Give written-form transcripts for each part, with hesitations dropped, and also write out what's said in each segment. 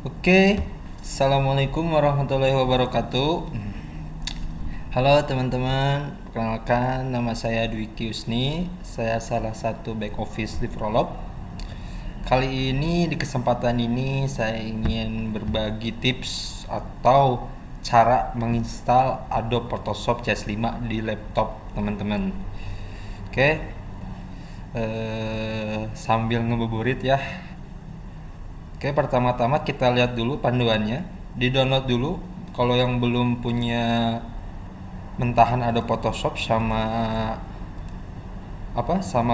Oke, Assalamualaikum warahmatullahi wabarakatuh. Halo teman-teman, perkenalkan nama saya Dwiki Usni. Saya salah satu back office di Prolog. Kali ini di kesempatan ini saya ingin berbagi tips atau cara menginstal Adobe Photoshop CS5 di laptop teman-teman. Oke, sambil ngebuburit ya. Oke, pertama-tama kita lihat dulu panduannya. Di-download dulu. Kalau yang belum punya mentahan ada Photoshop sama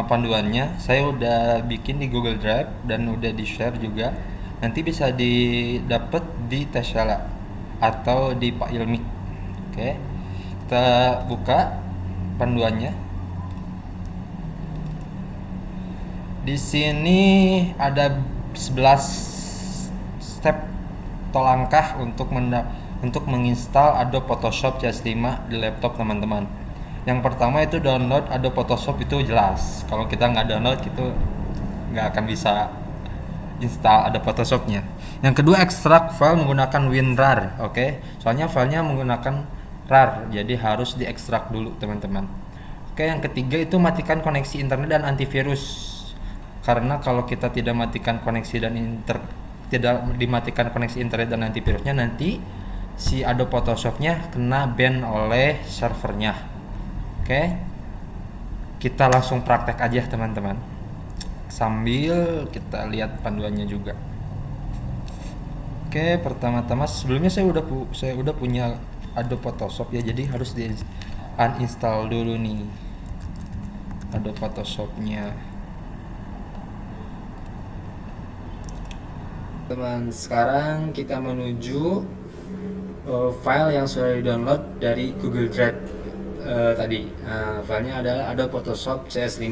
panduannya, saya udah bikin di Google Drive dan udah di-share juga. Nanti bisa didapat di Tesla atau di Pak Ilmi. Oke. Kita buka panduannya. Di sini ada 11 step atau langkah untuk menginstal Adobe Photoshop CS5 di laptop teman-teman. Yang pertama itu download Adobe Photoshop, itu jelas. Kalau kita nggak download itu nggak akan bisa install Adobe Photoshopnya. Yang kedua, ekstrak file menggunakan WinRAR, oke? Soalnya filenya menggunakan RAR, jadi harus diekstrak dulu teman-teman. Oke, yang ketiga itu matikan koneksi internet dan antivirus. Karena kalau kita tidak dimatikan koneksi internet dan antivirusnya, nanti si Adobe Photoshopnya kena ban oleh servernya. Oke, kita langsung praktek aja teman-teman, sambil kita lihat panduannya juga. Oke, pertama-tama sebelumnya saya udah punya Adobe Photoshop ya, jadi harus di uninstall dulu nih Adobe Photoshopnya. Teman, sekarang kita menuju file yang sudah di-download dari Google Drive tadi. Filenya adalah Adobe Photoshop CS5.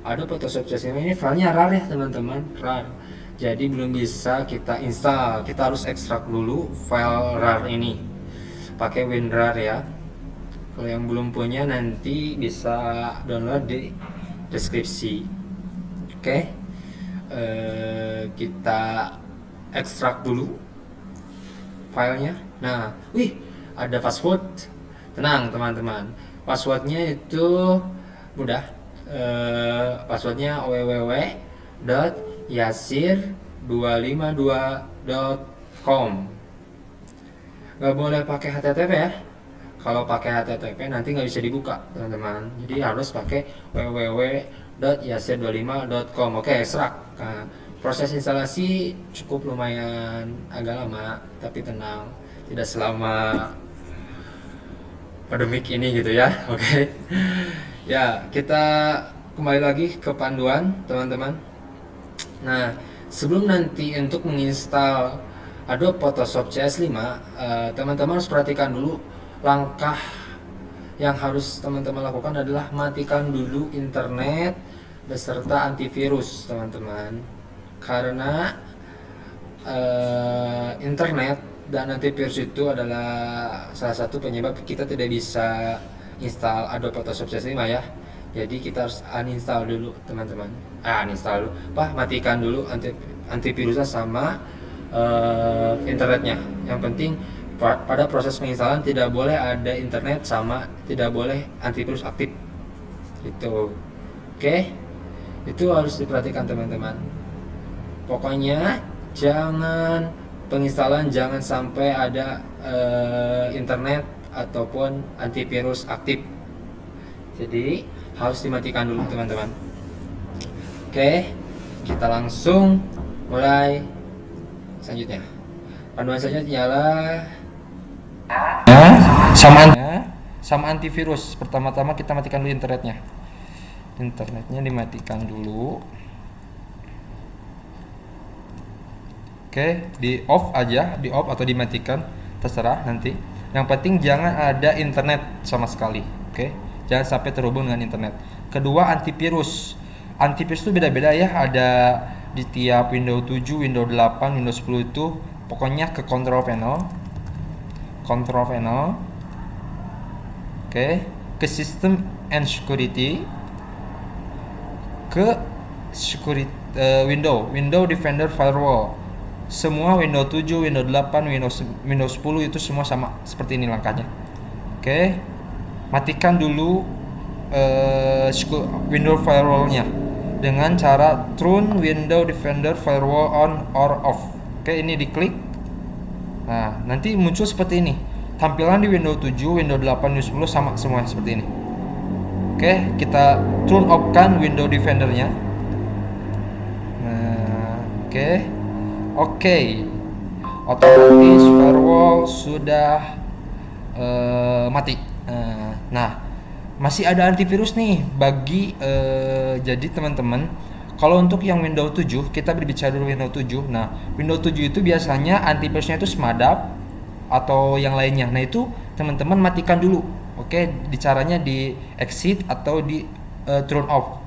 Adobe Photoshop CS5 ini filenya RAR ya teman-teman, RAR. Jadi belum bisa kita install, kita harus ekstrak dulu file RAR ini pakai WinRAR ya. Kalau yang belum punya nanti bisa download di deskripsi. Oke. Kita ekstrak dulu filenya. Nah, ada password. Tenang teman-teman, passwordnya itu mudah. Passwordnya www.yasir252.com. Gak boleh pakai HTTP ya. Kalau pakai HTTP nanti nggak bisa dibuka teman-teman. Jadi harus pakai www.yasir25.com. Oke, ekstrak. Nah, proses instalasi cukup lumayan agak lama, tapi tenang, tidak selama pandemik ini gitu ya. Oke. Ya, kita kembali lagi ke panduan teman-teman. Nah, sebelum nanti untuk menginstal Adobe Photoshop CS5, teman-teman harus perhatikan dulu langkah yang harus teman-teman lakukan adalah matikan dulu internet beserta antivirus teman-teman. Karena internet dan antivirus itu adalah salah satu penyebab kita tidak bisa install Adobe Photoshop CS5 ya. Jadi kita harus uninstall dulu teman-teman. Uninstall dulu, matikan dulu antivirusnya sama internetnya. Yang penting pada proses penginstalan tidak boleh ada internet sama tidak boleh antivirus aktif. Itu. Oke. Itu harus diperhatikan teman-teman. Pokoknya penginstalan jangan sampai ada internet ataupun antivirus aktif. Jadi harus dimatikan dulu teman-teman. Oke, kita langsung mulai selanjutnya. Panduan selanjutnya adalah sama antivirus. Pertama-tama kita matikan dulu internetnya. Internetnya dimatikan dulu. Oke, di off aja, di off atau dimatikan, terserah nanti. Yang penting jangan ada internet sama sekali, oke? Jangan sampai terhubung dengan internet. Kedua, antivirus. Antivirus itu beda-beda ya, ada di tiap Windows 7, Windows 8, Windows 10 itu pokoknya ke control panel. Oke, ke system and security, ke security Windows Defender Firewall. semua Windows 7, Windows 8, Windows 10 itu semua sama seperti ini langkahnya. Oke. Matikan dulu Windows firewall-nya dengan cara turn Windows Defender Firewall on or off. Oke, ini diklik. Nah, nanti muncul seperti ini. Tampilan di Windows 7, Windows 8, Windows 10 sama semua seperti ini. Oke, kita turn off kan Windows Defender-nya. Nah, oke. Otomatis firewall sudah mati. Nah, masih ada antivirus nih bagi jadi teman-teman, kalau untuk yang Windows 7 kita berbicara dulu Windows 7. Nah, Windows 7 itu biasanya antivirusnya itu Smadap atau yang lainnya. Nah, itu teman-teman matikan dulu. Oke, di caranya di exit atau di turn off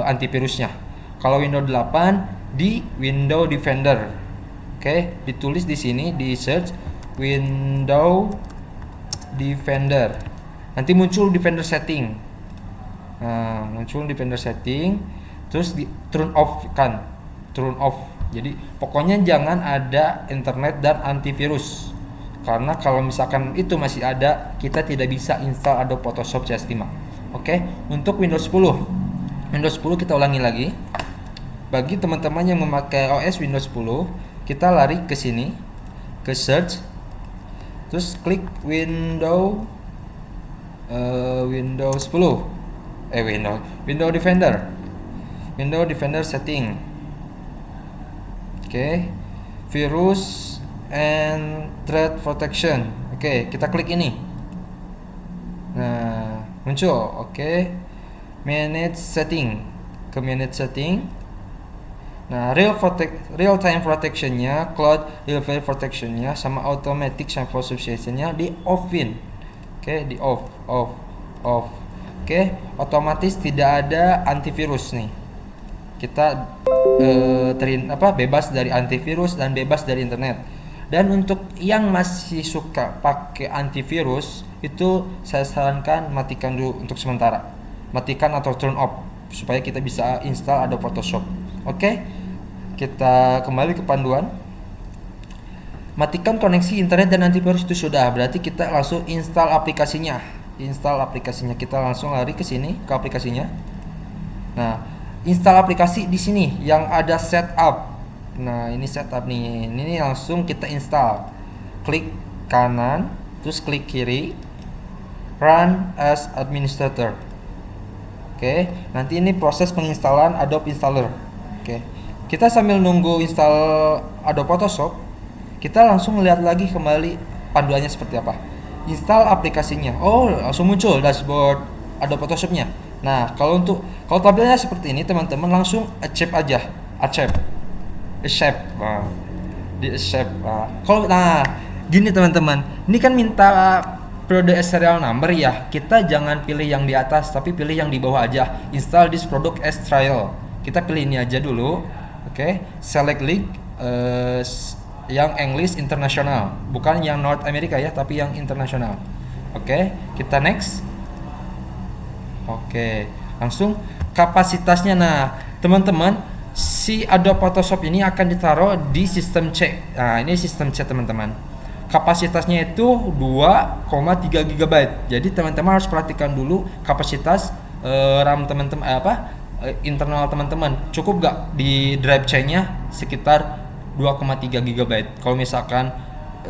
antivirusnya. Kalau Windows 8 di Windows Defender. Oke, ditulis di sini di search Windows Defender. Nanti muncul Defender setting. Nah, muncul Defender setting, terus di turn off kan. Turn off. Jadi pokoknya jangan ada internet dan antivirus. Karena kalau misalkan itu masih ada, kita tidak bisa install Adobe Photoshop CS5. Oke, untuk Windows 10. Windows 10 kita ulangi lagi. Bagi teman-teman yang memakai OS Windows 10, kita lari ke sini, ke search, terus klik Windows 10. Windows Defender. Windows Defender setting. Virus and threat protection. Kita klik ini. Nah, muncul. Manage setting. Ke manage setting. Nah, real time protection-nya, cloud real time protection-nya, sama automatic sample substitution-nya di off-in. Di off. Otomatis tidak ada antivirus nih. Kita bebas dari antivirus dan bebas dari internet. Dan untuk yang masih suka pakai antivirus, itu saya sarankan matikan dulu untuk sementara. Matikan atau turn off supaya kita bisa install Adobe Photoshop. Kita kembali ke panduan. Matikan koneksi internet dan antivirus itu sudah, berarti kita langsung install aplikasinya. Kita langsung lari ke sini ke aplikasinya. Nah, install aplikasi di sini yang ada setup. Nah, ini setup nih. Ini langsung kita install. Klik kanan, terus klik kiri. Run as administrator. Nanti ini proses penginstalan Adobe Installer. Kita sambil nunggu install Adobe Photoshop, kita langsung lihat lagi kembali panduannya seperti apa. Install aplikasinya. Oh, langsung muncul dashboard Adobe Photoshop-nya. Nah, kalau tampilannya seperti ini, teman-teman langsung accept aja. Accept. Nah, di accept. Gini teman-teman. Ini kan minta periode serial number ya. Kita jangan pilih yang di atas, tapi pilih yang di bawah aja. Install this product as trial. Kita pilih ini aja dulu. Select link yang English internasional, bukan yang North America ya, tapi yang internasional. Kita next. Langsung kapasitasnya. Nah, teman-teman, si Adobe Photoshop ini akan ditaruh di sistem C. Nah, ini sistem C, teman-teman. Kapasitasnya itu 2,3 GB. Jadi teman-teman harus perhatikan dulu kapasitas RAM teman-teman, internal teman-teman. Cukup gak di drive C-nya sekitar 2,3 GB. Kalau misalkan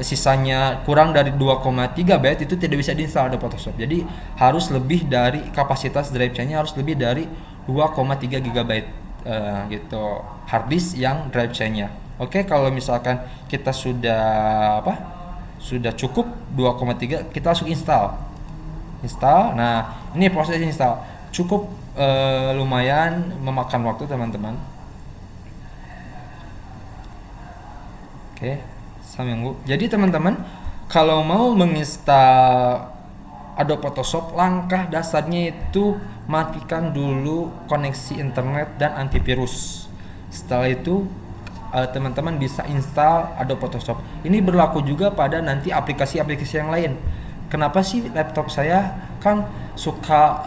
sisanya kurang dari 2,3 byte, itu tidak bisa diinstal Adobe Photoshop. Jadi harus lebih dari kapasitas drive C-nya, harus lebih dari 2,3 GB gitu hard disk yang drive C-nya. Kalau misalkan kita sudah cukup 2,3, kita langsung install. Nah, ini proses install cukup lumayan memakan waktu, teman-teman. Sambil. Jadi teman-teman, kalau mau menginstal Adobe Photoshop, langkah dasarnya itu matikan dulu koneksi internet dan antivirus. Setelah itu teman-teman bisa install Adobe Photoshop. Ini berlaku juga pada nanti aplikasi-aplikasi yang lain. Kenapa sih laptop saya kan suka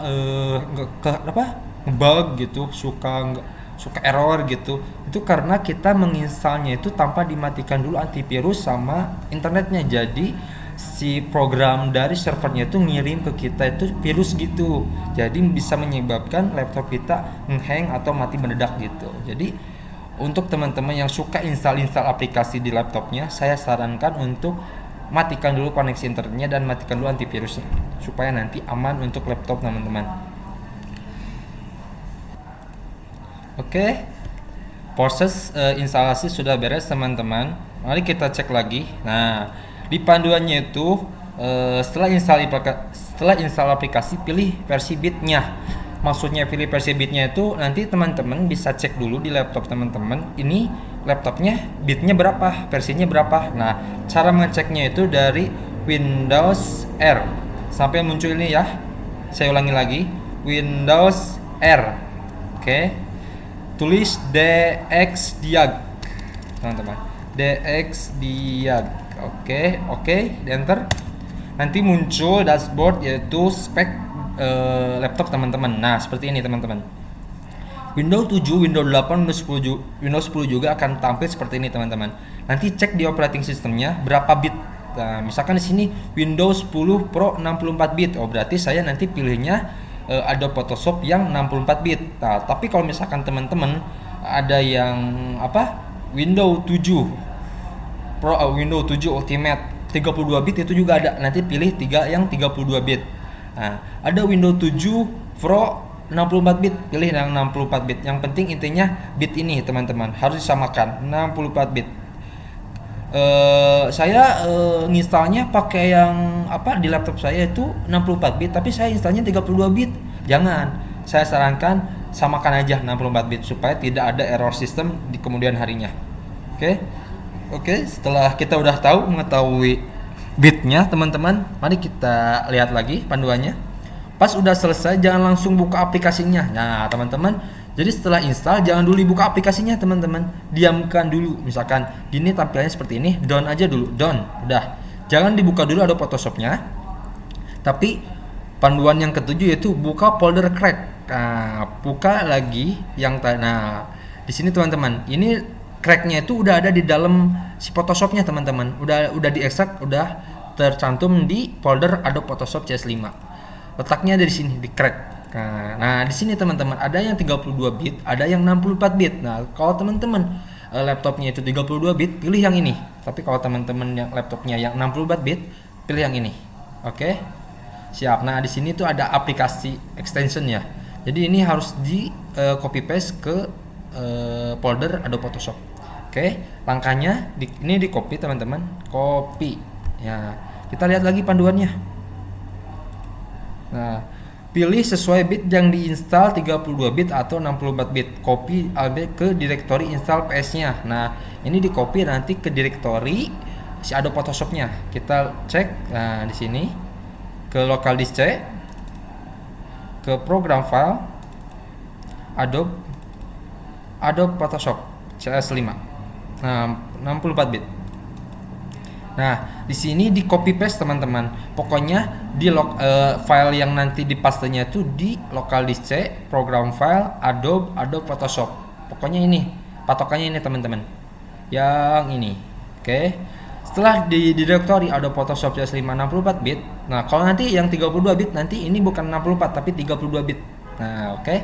ngebug gitu, suka error gitu? Itu karena kita menginstalnya itu tanpa dimatikan dulu antivirus sama internetnya. Jadi si program dari servernya itu ngirim ke kita itu virus gitu. Jadi bisa menyebabkan laptop kita nge-hang atau mati mendadak gitu. Jadi untuk teman-teman yang suka install aplikasi di laptopnya, saya sarankan untuk matikan dulu koneksi internetnya dan matikan dulu antivirusnya supaya nanti aman untuk laptop teman-teman. Oke. Proses instalasi sudah beres teman-teman. Mari kita cek lagi. Nah, di panduannya itu setelah install aplikasi pilih versi bitnya. Maksudnya pilih versi bitnya itu nanti teman-teman bisa cek dulu di laptop teman-teman. Ini laptopnya bitnya berapa, versinya berapa. Nah, cara mengeceknya itu dari Windows R sampai muncul ini ya. Saya ulangi lagi, Windows R. Oke. Tulis dxdiag teman-teman, dxdiag. Oke, enter. Nanti muncul dashboard yaitu spek laptop teman-teman. Nah, seperti ini teman-teman. Windows 7, Windows 8, Windows 10 juga akan tampil seperti ini teman-teman. Nanti cek di operating systemnya berapa bit. Nah, misalkan di sini Windows 10 Pro 64 bit. Oh, berarti saya nanti pilihnya Adobe Photoshop yang 64 bit. Nah, tapi kalau misalkan teman-teman ada yang Windows 7 Pro, Windows 7 Ultimate 32 bit itu juga ada. Nanti pilih yang 32 bit. Nah, ada Windows 7 Pro 64 bit, pilih yang 64 bit. Yang penting intinya bit ini teman-teman harus disamakan 64 bit. Saya nginstalnya pakai yang di laptop saya itu 64 bit, tapi saya instalnya 32 bit. Jangan, saya sarankan samakan aja 64 bit supaya tidak ada error sistem di kemudian harinya. Oke, setelah kita udah mengetahui bitnya teman-teman, mari kita lihat lagi panduannya. Pas udah selesai jangan langsung buka aplikasinya. Nah teman-teman, jadi setelah install jangan dulu dibuka aplikasinya teman-teman, diamkan dulu. Misalkan gini tampilannya seperti ini, down aja dulu, down. Udah, jangan dibuka dulu ada Photoshopnya. Tapi panduan yang ketujuh yaitu buka folder crack. Nah, buka lagi yang di sini teman-teman, ini cracknya itu udah ada di dalam si Photoshopnya teman-teman. Udah diekstrak, udah tercantum di folder Adobe Photoshop CS5. Letaknya ada di sini, di crack. Nah, di sini teman-teman ada yang 32 bit, ada yang 64 bit. Nah, kalau teman-teman laptopnya itu 32 bit, pilih yang ini. Tapi kalau teman-teman yang laptopnya yang 64 bit, pilih yang ini. Oke. Siap. Nah, di sini tuh ada aplikasi extension ya. Jadi ini harus di copy paste ke folder Adobe Photoshop. Oke. Langkahnya ini di copy teman-teman. Copy. Ya. Kita lihat lagi panduannya. Nah, pilih sesuai bit yang diinstal 32 bit atau 64 bit. Copy ke direktori install PS-nya. Nah, ini di copy nanti ke direktori si Adobe Photoshop-nya. Kita cek. Nah, di sini ke local disk C, ke program file Adobe Photoshop CS5. Nah, 64 bit. Nah, di sini di copy paste teman-teman. Pokoknya di file yang nanti dipastenya itu di local disk C, program file Adobe Photoshop. Pokoknya ini, patokannya ini teman-teman. Yang ini. Oke. Setelah di direktori Adobe Photoshop CS5 64 bit. Nah, kalau nanti yang 32 bit nanti ini bukan 64 tapi 32 bit. Nah, oke.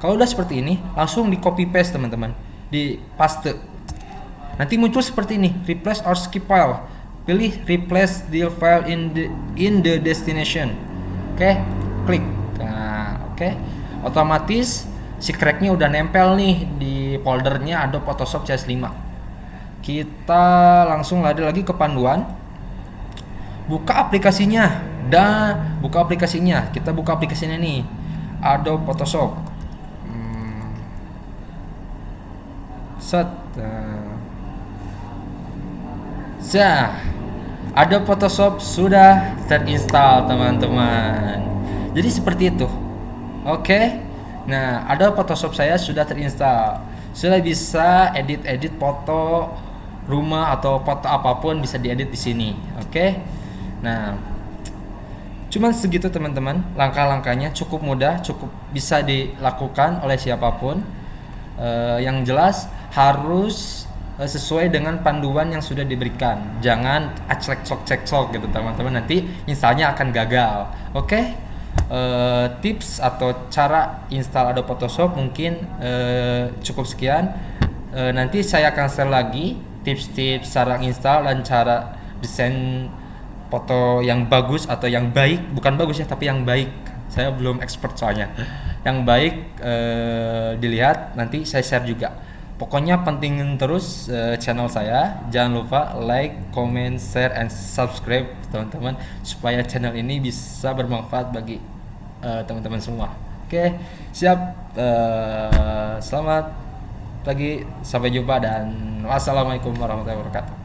Kalau udah seperti ini, langsung di copy paste teman-teman. Di paste. Nanti muncul seperti ini, replace or skip file. Pilih replace the file in the destination. Oke, klik. Nah, oke. Otomatis si cracknya udah nempel nih di foldernya Adobe Photoshop CS5. Kita langsung lagi ke panduan. Buka aplikasinya. Buka aplikasinya. Kita buka aplikasinya nih. Adobe Photoshop. Set. Adobe Photoshop sudah terinstall teman-teman. Jadi seperti itu. Oke. Nah, Adobe Photoshop saya sudah terinstall. Sudah bisa edit foto rumah atau foto apapun bisa diedit di sini. Oke. Nah, cuman segitu teman-teman. Langkah-langkahnya cukup mudah, cukup bisa dilakukan oleh siapapun. Yang jelas harus sesuai dengan panduan yang sudah diberikan. Jangan aclek-clok gitu teman-teman, nanti installnya akan gagal. Oke? Tips atau cara install Adobe Photoshop mungkin cukup sekian. Nanti saya akan share lagi tips-tips cara install dan cara desain foto yang bagus atau yang baik, bukan bagus ya tapi yang baik. Saya belum expert soalnya. Yang baik dilihat, nanti saya share juga. Pokoknya pentingin terus channel saya. Jangan lupa like, comment, share, and subscribe teman-teman, supaya channel ini bisa bermanfaat bagi teman-teman semua. Oke, siap. Selamat pagi, sampai jumpa dan wassalamualaikum warahmatullahi wabarakatuh.